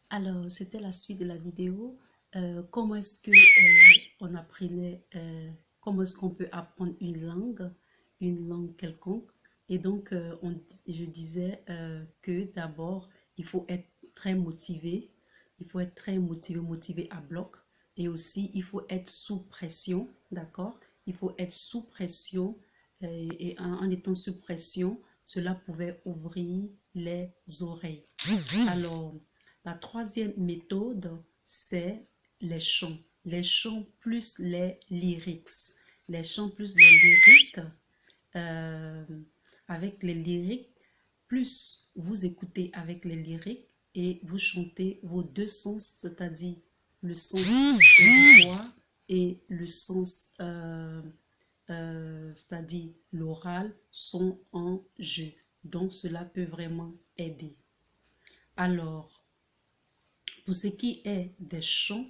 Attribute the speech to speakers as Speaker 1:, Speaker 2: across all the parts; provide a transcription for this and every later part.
Speaker 1: Alors, c'était la suite de la vidéo. Comment est-ce que on apprenait, comment est-ce qu'on peut apprendre une langue quelconque. Et donc, je disais que d'abord, il faut être très motivé. Il faut être très motivé, motivé à bloc. Et aussi, il faut être sous pression, d'accord? Il faut être sous pression. Et en étant sous pression, cela pouvait ouvrir les oreilles. Alors, la troisième méthode, c'est les chants. Les chants plus les lyrics. Les chants plus les lyriques. euh, Avec les lyriques, plus vous écoutez avec les lyriques et vous chantez vos deux sens, c'est-à-dire le sens auditoire et le sens, c'est-à-dire l'oral, sont en jeu. Donc, cela peut vraiment aider. Alors, pour ce qui est des chants,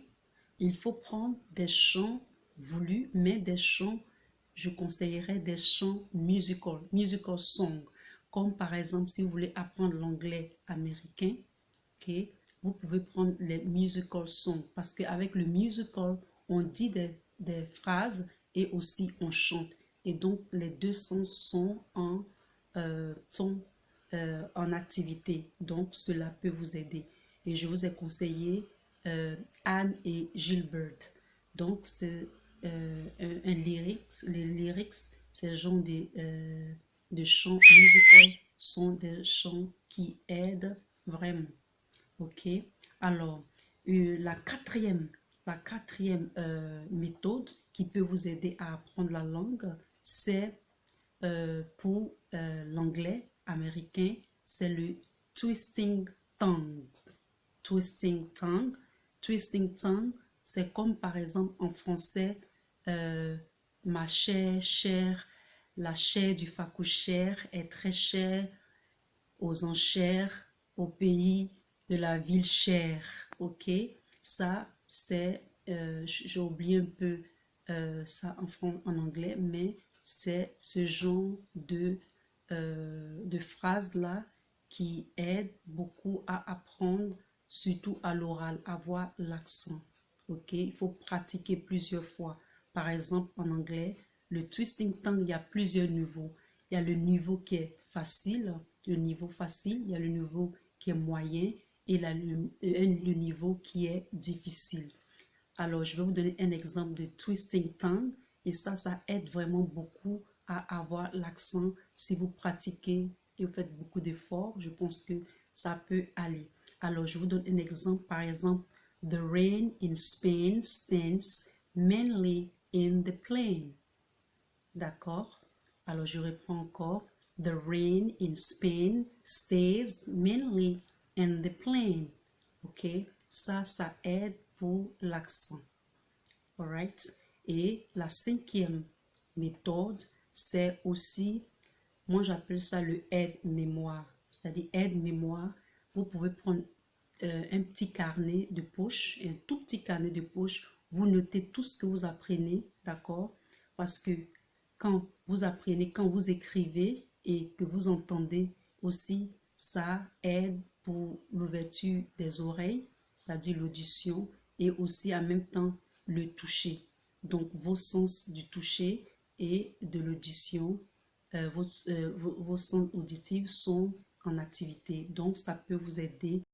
Speaker 1: il faut prendre des chants voulus, mais des chants, je conseillerais des chants musical song. Comme par exemple, si vous voulez apprendre l'anglais américain, ok, vous pouvez prendre les musical songs. Parce qu'avec le musical, on dit des phrases et aussi on chante. Et donc, les deux sens sont en activité. Donc, cela peut vous aider. Et je vous ai conseillé Anne et Gilbert. Donc, c'est un lyrics. Les lyrics, c'est le genre de chants musicaux, sont des chants qui aident vraiment. OK? Alors, la quatrième méthode qui peut vous aider à apprendre la langue, c'est pour l'anglais américain, c'est le twisting tongue. Twisting tongue. Twisting tongue, c'est comme par exemple en français, euh, ma chère, chère, la chair du facouchère est très chère aux enchères, au pays de la ville chère. Ok, ça c'est, j'ai oublié un peu ça en anglais, mais c'est ce genre de phrase-là qui aide beaucoup à apprendre, surtout à l'oral, avoir l'accent. Ok, il faut pratiquer plusieurs fois. Par exemple, en anglais, le twisting tongue, il y a plusieurs niveaux. Il y a le niveau qui est facile, le niveau facile, il y a le niveau qui est moyen et le niveau qui est difficile. Alors, je vais vous donner un exemple de twisting tongue et ça aide vraiment beaucoup à avoir l'accent. Si vous pratiquez et vous faites beaucoup d'efforts, je pense que ça peut aller. Alors, je vous donne un exemple. Par exemple, the rain in Spain stands mainly in the plain. D'accord? Alors, je reprends encore. The rain in Spain stays mainly in the plain. OK? Ça aide pour l'accent. Alright? Et la cinquième méthode, c'est aussi, moi j'appelle ça le aide-mémoire. C'est-à-dire aide-mémoire. Vous pouvez prendre un petit carnet de poche, un tout petit carnet de poche. Vous notez tout ce que vous apprenez, d'accord? Parce que quand vous apprenez, quand vous écrivez et que vous entendez aussi, ça aide pour l'ouverture des oreilles, c'est-à-dire l'audition, et aussi en même temps le toucher. Donc vos sens du toucher et de l'audition, vos sens auditifs sont en activité. Donc ça peut vous aider